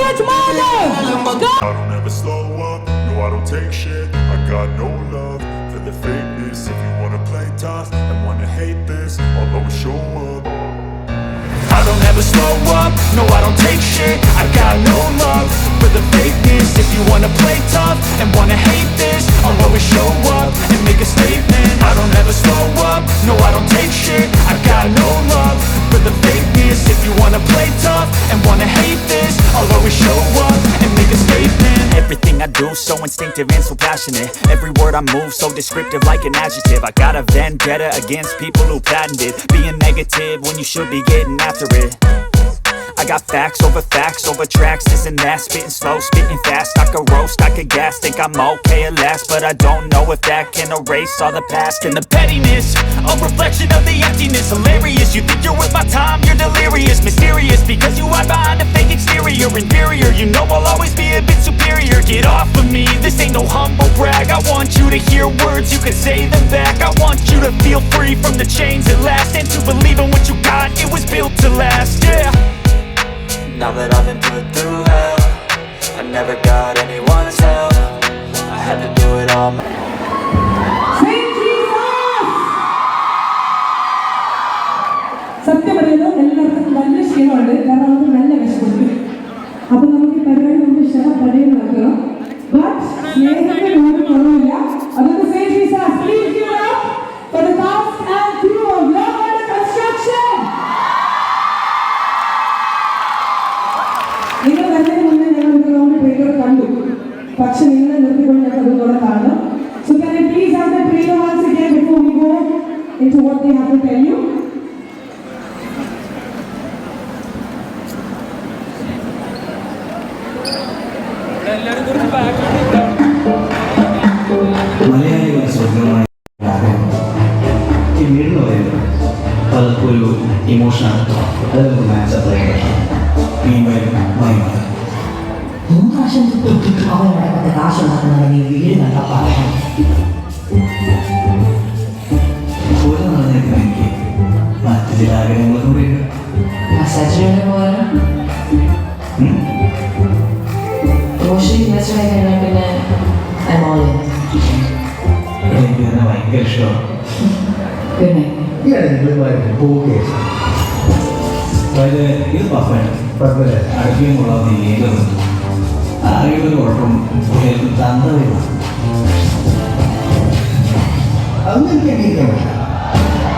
much more love. I don't ever slow up, no I don't take shit. I got no love for the fakeness. If you wanna play tough and wanna hate this, I'll always show up. I don't ever slow up, no I don't take shit. I got no love for the fakeness. If you wanna play tough and wanna hate this, I'll always show up and make a statement. I don't ever slow up, no I don't take shit. I got no love for the fakeness. If you wanna play tough and wanna hate this, I'll always show up and make a statement. Everything I do so instinctive and so passionate. Every word I move so descriptive like an adjective. I got a vendetta against people who patented being negative when you should be getting after it. I got facts over tracks, this and that. Spitting slow, spitting fast. I could roast, I could gas. Think I'm okay at last, but I don't know if that can erase all the past. And the pettiness, a reflection of the emptiness. Hilarious, you think you're worth my time, you're delirious. Mysterious, because you hide behind a fake exterior. Inferior, you know I'll always be a bit superior. Get off of me, this ain't no humble brag. I want you to hear words, you can say them back. I want you to feel free from the chains at last, and to believe in what you got, it was built to last, yeah. Now that I've been put through hell, I never got anyone's help. I had to do it all സത്യം പറയുന്നത് എല്ലാവർക്കും നല്ല ക്ഷീണമുണ്ട്. കാരണം നമുക്ക് നല്ല വിഷമുണ്ട്. അപ്പൊ നമുക്ക് ഈ പരിപാടി നമുക്ക് ക്ഷണം പടയിൽ നടക്കണം. ബട്ട് സ്നേഹത്തിന്റെ ഒരു കുറവില്ല. അതൊക്കെ Saint Jesus, please give it up for the cast and crew of Love and Construction. നിങ്ങൾ വരുന്നതിന് മുന്നേ ഞങ്ങൾ ഗ്രൗണ്ട് ട്രെയിലർ കണ്ടു. പക്ഷെ നിങ്ങൾ നിർത്തിക്കൊണ്ട് ഞങ്ങൾ അതുകൂടെ കാണും. So can you please have the trailer once again before we go into what they have to tell you? മലയാളികളുടെ സ്വർഗമായ ഈ വീട് പറയുന്നത് പലർക്കും ഒരു ഇമോഷനാണ്. അത് നമുക്ക് മാച്ച് അപ്ലൈ ചെയ്യാൻ മൂന്ന് പ്രാവശ്യം അവൻ നടക്കത്തെ കാശുണ്ടാക്കുന്നത് നീ വീട് നല്ല പറയാൻ പോലെ നടന്നേക്കുന്ന എനിക്ക് മറ്റു ചില ആഗ്രഹങ്ങളൊന്നും പറയുക മസാജിന് പോകാൻ റോഷി ഇൻവെസ്റ്റ് കഴിഞ്ഞാൽ പിന്നെ എനിക്ക് തന്നെ ഭയങ്കര ഇഷ്ടമാണ്. പിന്നെ ഇത് പപ്പയാണ് അടുപ്പിയും കൊള്ളാത്ത ഏതൊന്നും ആരെയൊരു കുഴപ്പം തന്തവരുമാണ്.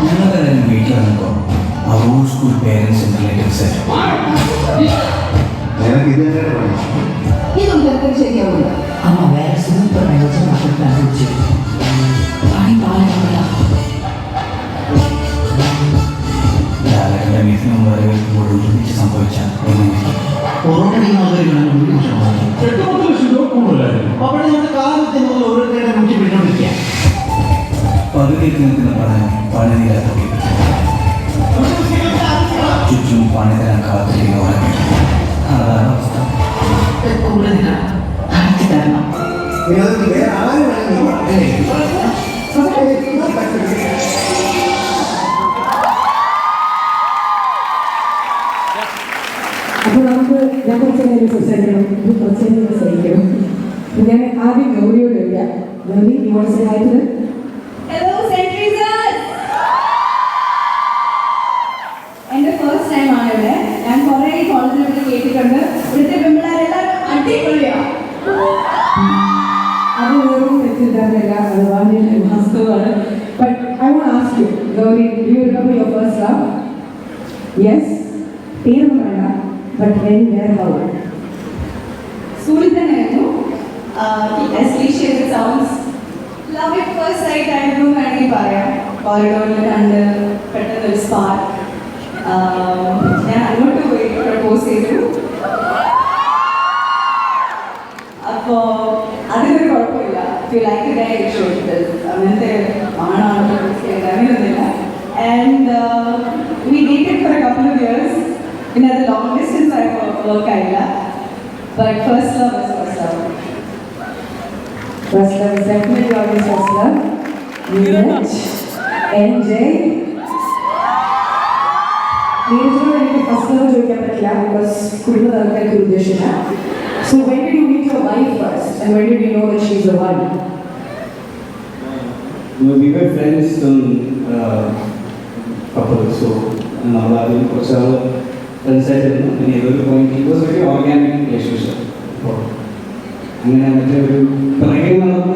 ഞങ്ങളുടെ കാര്യം വീട്ടിൽ വന്നപ്പോൾ ആ ഓൾഡ് സ്കൂൾ പേരൻസും റിലേറ്റീവ്സ് ഇതൊന്നും ശരിയാവില്ല. അമ്മ വേറെ സൂപ്പർ പ്രയോജനം മക്കൾക്ക് പണി പാടില്ല. ഒരുമിച്ച് സംഭവിച്ചാൽ പകുതിയിൽ നിൽക്കുന്ന പഠനം പണിതീരാത്ത ചുറ്റും പണി തരാൻ കാത്തിരിക്കുന്ന അതാണ് അവസ്ഥ. അപ്പോൾ നമുക്ക് ഞാൻ കുറച്ച് നേരം സംസാരിക്കണം, ഇത് കുറച്ച് നേരം സംസാരിക്കണം. ഞാൻ ആദ്യം ഗൗരിയോട് വരിക. Gauri, you want to say hi to them? Hello, Saint Jesus. എൻ്റെ ഫസ്റ്റ് ടൈം ആണ് ഇവിടെ. ഞാൻ കുറേ കോളേജിലൊക്കെ കേട്ടിട്ടുണ്ട്. ഇവിടുത്തെ പെൺപിള്ളേരെല്ലാവരും അടിപൊളിയാണ്. അത് വെറും തെറ്റിദ്ധാരണയല്ല, അത് വളരെ വാസ്തവമാണ്. But I want to ask you, Gauri, do you remember your first love? Yes? പേരൊന്നും വേണ്ട, but when, where, how? സ്കൂളിൽ തന്നെയായിരുന്നു. As cliche as it sounds, love at first sight ആയിരുന്നു വേണമെങ്കിൽ പറയാം. കോറിഡോറിൽ കണ്ട് പെട്ടെന്നൊരു സ്പാർക്ക്. ഞാൻ അങ്ങോട്ട് പോയി പ്രപ്പോസ് ചെയ്തു. അപ്പോൾ അതിനൊരു കുഴപ്പമില്ല. If you like it, I should. അങ്ങനത്തെ ആണാണ് പ്രപ്പോസ് ചെയ്തത്, അങ്ങനെയൊന്നുമില്ല. And we dated for a couple of years. In the long distance I work ആയില്ല. But first love is first love. First love is definitely always first love. Neeraj, NJ. നീരജിനോട് എനിക്ക് first love ചോദിക്കാൻ പറ്റില്ല. പറ്റില്ല because കുടുംബ ആൾക്കാർക്ക് ഉദ്ദേശിച്ചില്ല. So when did you meet your wife first and when did you know that she is the one? We were friends from couple, so നമ്മൾ ആദ്യം കുറച്ച് നാൾ ഫ്രണ്ട്സായിട്ടിരുന്നു. പിന്നെ ഏതൊരു point it was very organic relationship. അപ്പോൾ അങ്ങനെ മറ്റേ ഒരു പ്രേമായിരുന്നു.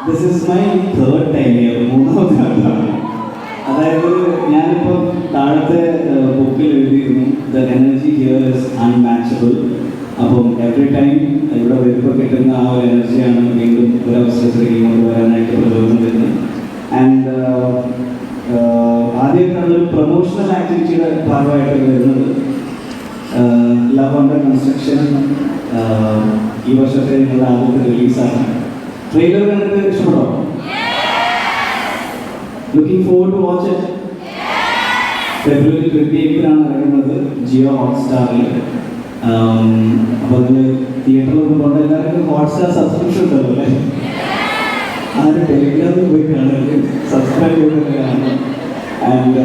This is my third time year, മൂന്നാമതാണ്. അതായത് ഞാനിപ്പം താഴത്തെ ബുക്കിൽ എഴുതിയിരുന്നു the energy here is unmatchable. അപ്പം എവറി ടൈം ഇവിടെ വരുമ്പോൾ കിട്ടുന്ന ആ ഒരു എനർജിയാണ് വീണ്ടും ഒരവസരത്തിലേക്ക് കൊണ്ടുവരാനായിട്ട് പ്രചോദനം വരുന്നത്. ആൻഡ് ആദ്യമായിട്ടാണ് ഒരു പ്രൊമോഷണൽ ആക്ടിവിറ്റിയുടെ ഭാഗമായിട്ട് വരുന്നത്. ലവ് അണ്ടർ കൺസ്ട്രക്ഷൻ ഈ വർഷത്തെ ഞങ്ങളുടെ ആദ്യത്തെ റിലീസാണ്. ട്രെയിലർ കണ്ടിട്ട് ഇഷ്ടപ്പെട്ടോ? Looking forward to watch it. February 28-നാണ് ഇറങ്ങുന്നത് ജിയോ ഹോട്ട്സ്റ്റാറിൽ. അപ്പോൾ അതിൽ തിയേറ്ററിലൊന്നും കൊണ്ട് എല്ലാവർക്കും ഹോട്ട്സ്റ്റാർ സബ്സ്ക്രിപ്ഷൻ ഉണ്ടല്ലോ അല്ലേ? ആരും ടെലിഗ്രാമിൽ പോയി കാണുന്നത് സബ്സ്ക്രൈബ് ചെയ്ത് കാണണം. ആൻഡ്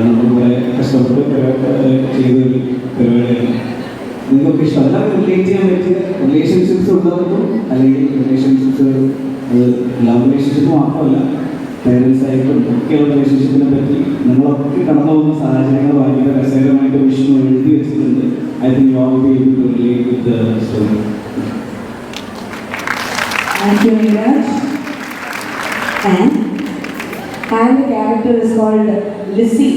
നമ്മൾ കുറേ കഷ്ടപ്പെട്ട് ചെയ്തൊരു പരിപാടിയാണ്. നിങ്ങൾക്ക് ഇഷ്ടം എല്ലാവർക്കും റിലേറ്റ് ചെയ്യാൻ പറ്റിയ റിലേഷൻഷിപ്സ് ഉള്ളവർക്കും അല്ലെങ്കിൽ റിലേഷൻഷിപ്സ് അത് ലവ് റിലേഷൻഷിപ്പ് മാത്രമല്ല പേരൻസ് ആയിട്ടും ഒക്കെയുള്ള റിലേഷൻഷിപ്പിനെ പറ്റി നമ്മളൊക്കെ കടന്നു പോകുന്ന സാഹചര്യങ്ങൾ ഭയങ്കര രസകരമായിട്ട് വിഷ്ണു എഴുതി വെച്ചിട്ടുണ്ട്. I think you all be able to relate with the story. Thank you, Neeraj. And the character is called Lissy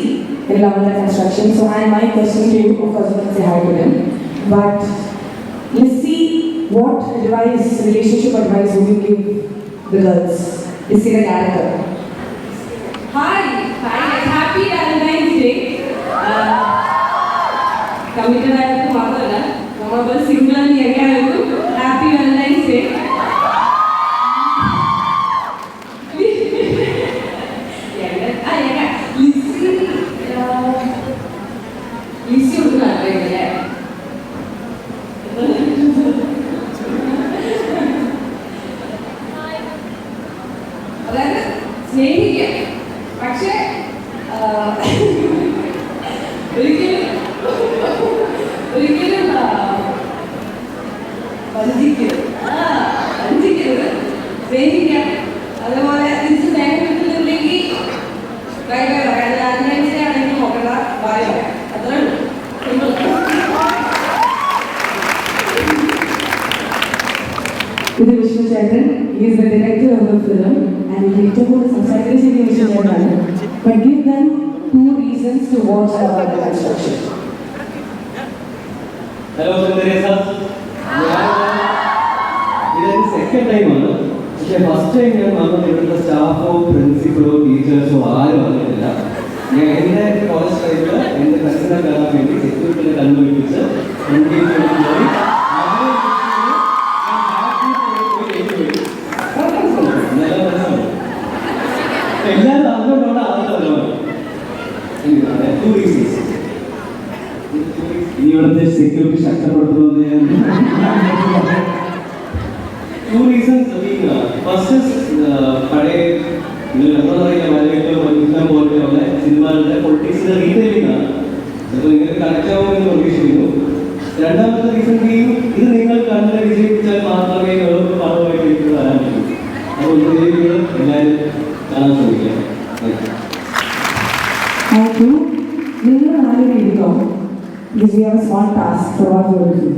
in Love Under Construction. So, and my question to you, of course, you can say hi to them. But Lissy, what advice, relationship advice would you give the girls? Lissy, the character. Hi, happy Valentine's Day. Committed ആയിട്ട് മാത്രമല്ല നമ്മൾ single and എങ്ങനെയായിരുന്നു happy Valentine's day. Lissy കൊടുക്കുന്നല്ലേ അതായത് സ്നേഹിക്കുക, പക്ഷേ ഒരിക്കലും വഞ്ചിക്കരുത്. സ്നേഹിക്കുക. അതേപോലെ തിരിച്ച് സ്നേഹം കിട്ടുന്നില്ലെങ്കിൽ ആണെങ്കിൽ നോക്കണ്ട, ബായ് പറയാം. അത്രേ ഉള്ളൂ. ഇത് വിഷ്ണു ചേട്ടൻ. He is the director of the film and ഏറ്റവും കൂടുതൽ സംസാരിക്കുന്നത് ശരി വിഷ്ണു ചേട്ടനാണ്. But give them 2 reasons to watch Love Under Construction. Hello ഇതൊരു സെക്കൻഡ് ടൈമാണ്. പക്ഷേ ഫസ്റ്റ് ടൈം ഞാൻ വന്നത് ഇവിടുത്തെ സ്റ്റാഫോ പ്രിൻസിപ്പളോ ടീച്ചേഴ്സോ ആരും വന്നിട്ടില്ല. ഞാൻ എൻ്റെ കോളേജ് ടൈമിൽ എൻ്റെ കസിനെ കാണാൻ വേണ്ടി സെക്യൂരിറ്റിയെ കണ്ടുപിടിച്ച് എല്ലാവരും അതുകൊണ്ടാണ് ആദ്യം ഇനി ഇവിടുത്തെ സെക്യൂരിറ്റി ശക്തപ്പെടുത്തുന്നത് ഞാൻ 2 reasons. First is പഴയ പോലെയുള്ള സിനിമകളുടെ പൊളിറ്റിക്സിന്റെ റീറ്റെയിലിംഗ് ആണ്. അപ്പോൾ നിങ്ങൾക്ക് കണക്ട് ആവുമെന്ന് പ്രതീക്ഷിക്കുന്നു. രണ്ടാമത്തെ റീസൺ ഇത് നിങ്ങൾ കണ്ട് വിജയിപ്പിച്ചാൽ മാത്രമേ നിങ്ങൾക്ക് പണമായിട്ട് എനിക്ക് വരാൻ പറ്റൂ. അപ്പോൾ എല്ലാവരും കാണാൻ ശ്രമിക്കാം. Thank you. നിങ്ങൾ ആരും എഴുതോ? Because we have a small task for all you will do.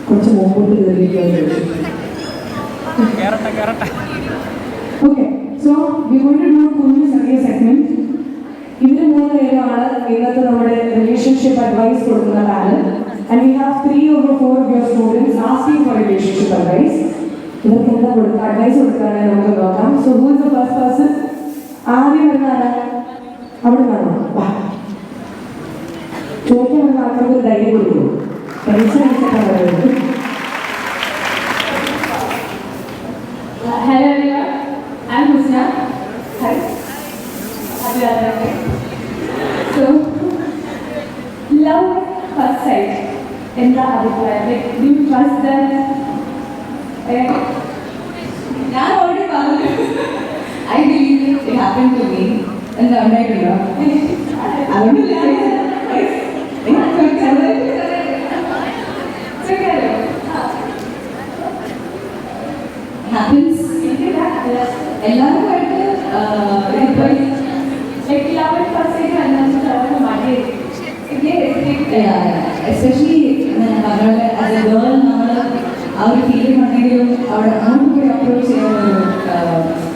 കുറച്ച് മുമ്പോട്ട് okay. So we going to do കുഞ്ഞു ചെറിയ സെഗ്മെന്റ്. ഇവര് 3 പേരുമാണ് ഇന്നത്തെ നമ്മുടെ റിലേഷൻഷിപ്പ് അഡ്വൈസ് കൊടുക്കുന്ന panel. And we have 3 over 4 of your students asking for relationship advice. ഇവർക്ക് എന്താ കൊടുക്കുക, അഡ്വൈസ് കൊടുക്കാനാണ് നമുക്ക് നോക്കാം. So who is the first person? ആദ്യം വരുന്നതാണ് അവിടെ വേണോ? ചോദിക്കാൻ വരുന്ന ആൾക്കാർക്ക് ഒരു ധൈര്യം കൊടുക്കുമോ? ടെൻഷൻ അടിച്ചിട്ടാണ് പറയുന്നത്. Hello everyone, I'm Husna. Hi. Happy So, love at first sight. എന്താ അഭിപ്രായം? Like, do you trust them? ഞാൻ ഓൾറെഡി പറഞ്ഞു. I believe it happened to me. എന്താ ഉണ്ടായിട്ടുണ്ടോ? അതുകൊണ്ട് happens എല്ലാവരുമായിട്ട് എസ്പെഷ്യലി ആസ് എ ഗേൾ നമ്മൾ ആ ഒരു ഫീലിംഗ് ഉണ്ടെങ്കിലും അവിടെ അങ്ങോട്ട് പോയി അപ്രോച്ച്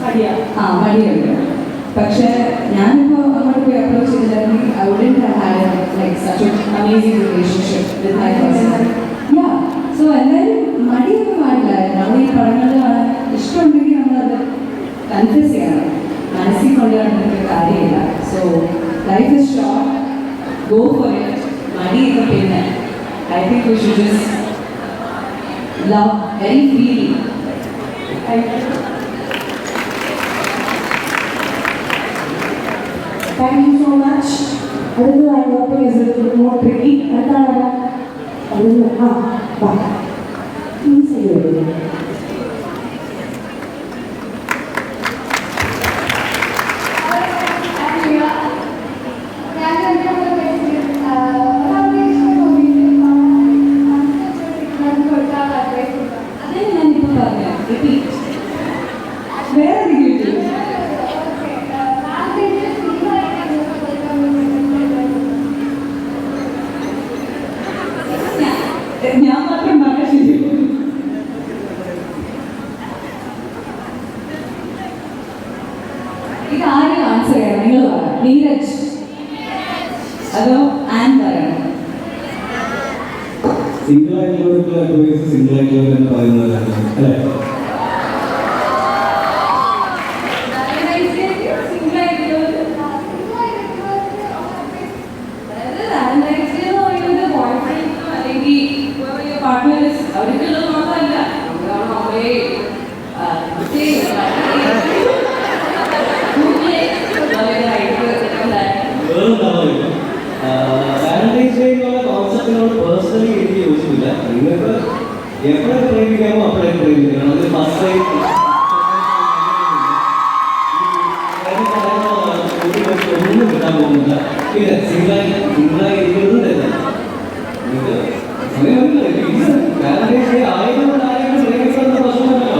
ചെയ്യാൻ മടിയുണ്ട്. പക്ഷേ ഞാനിപ്പോൾ അങ്ങോട്ട് പോയി അപ്രോച്ച് ചെയ്തിട്ടുണ്ടെങ്കിൽ I wouldn't have like such a amazing relationship with my person. Yeah so എന്തായാലും മടിയൊന്നും പാടില്ല. നമ്മൾ ഈ പടങ്ങളിലാണ് ഇഷ്ടമുണ്ടെങ്കിൽ നമ്മളത് കൺഫ്യൂസ് ചെയ്യണം. മനസ്സിൽ കൊണ്ടുവരേണ്ട കാര്യമില്ല. So life is short, go for it. മടിയൊക്കെ പിന്നെ I think we should just love very freely. Thank you so much. അടുത്തതായി open is a little more tricky. എന്താണ് അതിന് വാ ഈസി വരും. അതേ ഞാനിപ്പോൾ പറഞ്ഞു. റിപ്പീറ്റ്. വേറെ എന്തെങ്കിലും ഞാൻ മാത്രം പറഞ്ഞാൽ ശരി. ഇത് ആരും ആൻസർ ചെയ്യണം. നിങ്ങൾ പറയാം. നീരജ് അതോ ആൻ പറയണം? സിംഗിൾ ആയിട്ടുള്ള അഡ്വൈസ് സിംഗിൾ ആയിട്ടുള്ള എന്ന് പറയുന്നതല്ല അല്ലേ? അവർക്കുള്ളത് മാത്രമല്ല വാലന്റൈൻസ് ഡേ എന്നുള്ള കോൺസെപ്റ്റിനോട് പേഴ്സണലി എനിക്ക് യോജിപ്പില്ല. നിങ്ങൾക്ക് എപ്പോഴും പ്രേമിക്കാമോ അപ്പോഴേ പ്രേമിക്കണം. അത് ഫസ്റ്റ് ടൈം ഒന്നും കിട്ടാൻ പോകുന്നില്ല. പിന്നെ സിംഗിളായി ഇരിക്കുന്നത് തന്നെ വാലന്റൈൻസ് ഡേ ആയിരം പ്രേമിക്കുന്ന പ്രശ്നമല്ലോ.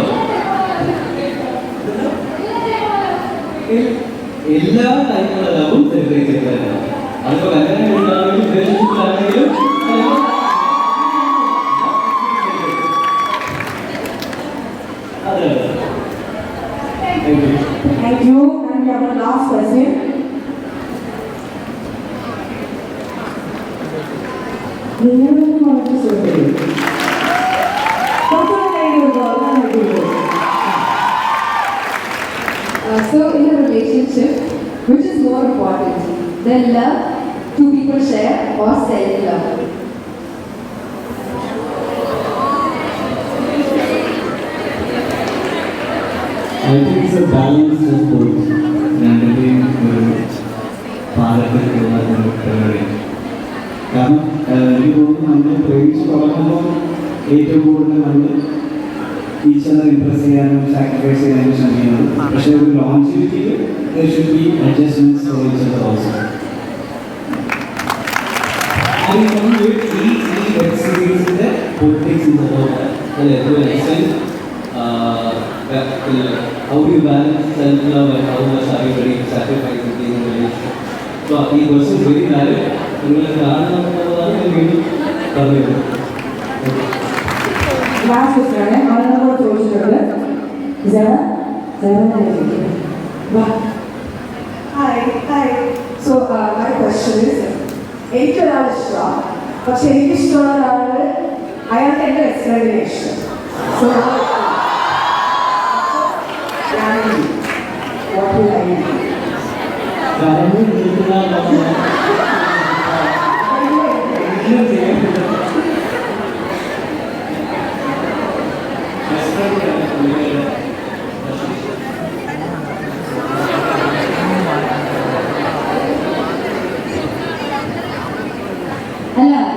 എല്ലാ ടൈപ്പുള്ള ലവും സെലിബ്രേറ്റ് ചെയ്തതല്ല. അതിപ്പോൾ കല്യാണം ഉണ്ടാണെങ്കിലും റിലേഷൻഷിപ്പിലാണെങ്കിലും അതെ. Thank you. And we have a last question. നിങ്ങളൊന്നും വളരെ സുഖം. So in a relationship, which is more important, than love two people share or self-love? I think it's a balance of both. രണ്ടിൻ്റെയും ഒരു പാകത്തിലുള്ള ഒരു പരിപാടിയാണ്. കാരണം എനിക്ക് തോന്നുന്നു നമ്മൾ പ്രേമിച്ച് തുടങ്ങുമ്പോൾ ഏറ്റവും കൂടുതൽ നമ്മൾ ടീച്ചറിനെ ഇംപ്രസ് ചെയ്യാനും സാക്രിഫൈസ് ചെയ്യാനും ശ്രമിക്കുന്നത്. പക്ഷേ ഒരു ലോഞ്ചിവിറ്റിയിൽ there should be adjustments for each other also. I think ഈ വെബ് സീരീസിൻ്റെ പൊളിറ്റിക്സ് അല്ലേ to an extent how do you balance self-love and how much are you ready to sacrifice in a relationship? So ഈ question very valid. നിങ്ങൾ കാണുന്നതാണ് ഞാൻ വീണ്ടും പറഞ്ഞത്. Last question ആണ്. ആളുകളോട് ചോദിച്ചിട്ടുണ്ട്. Hi. So my question is, എനിക്ക് ഒരാൾ ഇഷ്ടമാണ്, പക്ഷെ എനിക്ക് ഇഷ്ടമുള്ള ഒരാൾ അയാൾക്ക് എൻ്റെ എക്സ്പ്ലെയിൻ ഇഷ്ടം. സോ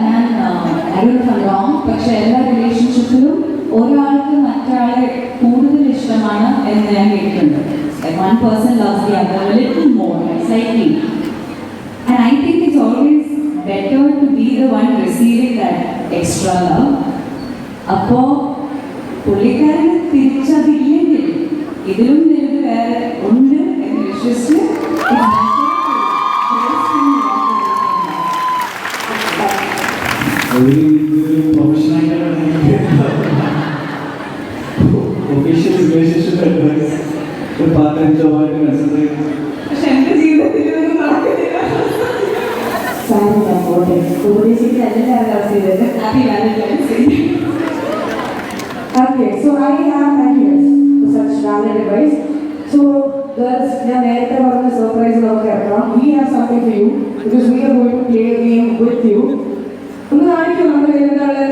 ഞാൻ റോങ്, പക്ഷെ എല്ലാ റിലേഷൻഷിപ്പിലും ഒരാൾക്ക് മറ്റൊരാളെ കൂടുതൽ ഇഷ്ടമാണ് എന്ന് ഞാൻ കേട്ടിട്ടുണ്ട്. One person loves the other a little more, slightly. And I think it's always better to be the one receiving that extra love. അപ്പോൾ പുള്ളിക്കാരന് തിരിച്ചതില്ലെങ്കിൽ ഇതിലും വലുത് വേറെ ഉണ്ട് എന്ന് വിശ്വസിച്ച് ഒഫീഷ്യൽ റിലേഷൻഷിപ്പ് അഡ്വൈസ് ഒരു പാർട്ട് ടൈം ജോബായിട്ട് കൺസിഡർ ചെയ്യുന്നു. പക്ഷെ എൻ്റെ ജീവിതത്തിൽ ഇതൊന്നും നടക്കുന്നില്ല. ഉപദേശിക്കുന്ന എല്ലാവരും അവസ്ഥ ചെയ്തത്. Happy Valentine's day. Okay, so I have ideas for such valid advice. So, girls, ഞാൻ നേരത്തെ പറഞ്ഞ സർപ്രൈസ് നമുക്ക് ഇറക്കാം. We have something for you because we are going to play a game with you. ഒന്ന് കാണിക്കൂ നമ്മുടെ എന്താണ്?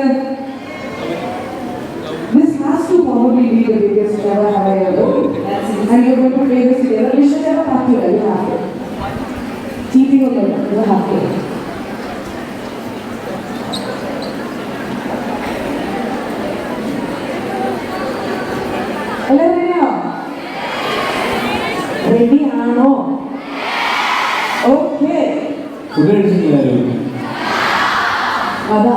This has to probably be the biggest ever have I ever. And you're going to play this together. You should never have to. You have to. Cheating or not, you have to. Ready ആണോ? Okay. Food കഴിച്ചിട്ടില്ലായിരുന്നു. അതാ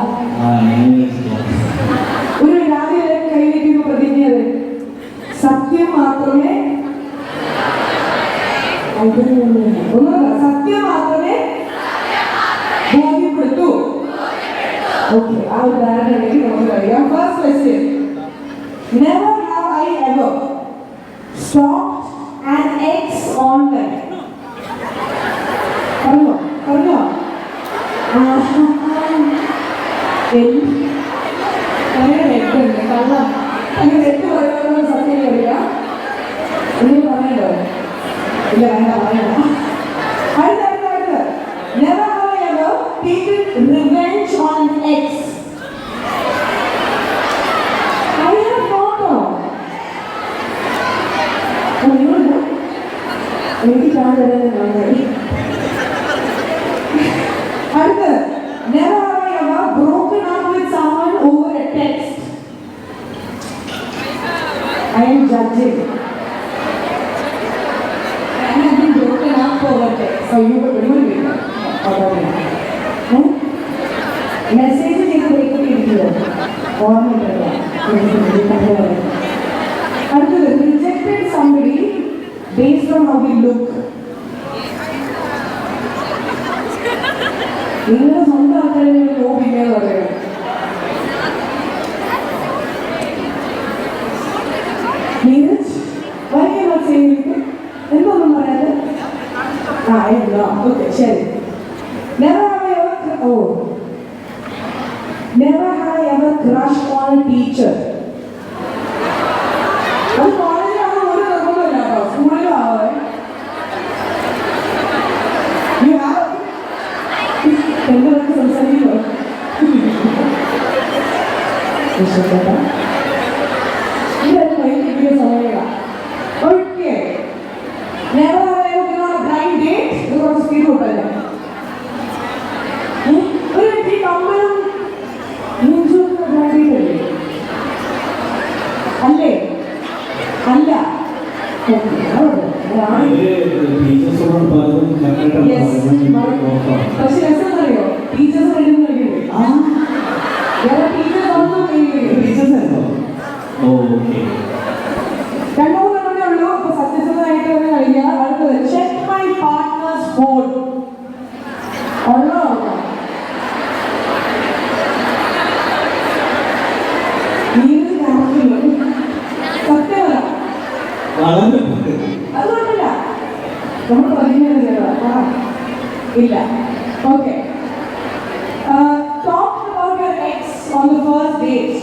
ഒരു രാവിലെ കൈവയ്ക്കുന്ന പ്രതിജ്ഞത് സത്യം മാത്രമേ സത്യം മാത്രമേ ബോധ്യപ്പെടുത്തൂ. Okay, ആ ഒരു ധാരണയിലേക്ക് നമുക്ക് കഴിയാം. First question. Never have I ever stalked an ex online. പറഞ്ഞോ പറഞ്ഞോ. അങ്ങനെ നെറ്റുണ്ട് കള്ളം. അങ്ങനെ നെറ്റ് പറയുന്നത് സത്യം അറിയില്ല. ഒന്നും പറയണ്ടോ? ഇല്ല, വേണ്ട പറയണ്ട. അടുത്ത Never have I ever taken revenge on an ex. എനിക്ക് കാണുന്നത് അടുത്ത് never have I ever broken up with someone over a text. I am judging. I have been broken up over text. So you were doing it. Message ചെയ്ത് breakup ഇരിക്കുമോ? ഓർമ്മയില്ല. അടുത്തത് rejected somebody based on how we look. നിങ്ങളുടെ സ്വന്തം ആൾക്കാരെ നോക്കിങ്ങനെ പറയണം. നീരജ് വൈകിട്ട് ചെയ്യുന്നത് എന്തൊന്നും പറയാതെ ഓക്കെ ശരി. Never have I ever crushed on a teacher. അത് കോളേജിലാണ് ഒരു നിർബന്ധമില്ല കേട്ടോ, സ്കൂളിലും ആവേ. എന്തൊക്കെ സംസാരിക്കുമോ? ഇതൊരു വൈകിട്ടിയ സമയമാണ്. Okay. Never have I ever been on a blind date. ഇത് കുറച്ച് സ്പീഡ് കൂട്ടല്ലേ? ഒരു വ്യക്തി കമ്മലും നെഞ്ചുമൊക്കെ blind date അല്ലേ? അല്ല. പക്ഷെ രസം അറിയോ? ടീച്ചേഴ്സ് കളിക്കുന്നത് രണ്ടു മൂന്നെണ്ണേ ഉള്ളൂ. അപ്പൊ സത്യസന്ധമായിട്ട് തന്നെ കളിക്കുക. അടുത്തത് ചെക്ക് മൈ പാർട്ട്നേഴ്സ് ഫോൺ. ഉള്ളോ? നീര് കാണില്ല. സത്യമല്ല. അതുകൊണ്ടല്ല നമ്മൾ പറയുന്നത് ഇല്ല. Okay. Talk about your ex on the first date.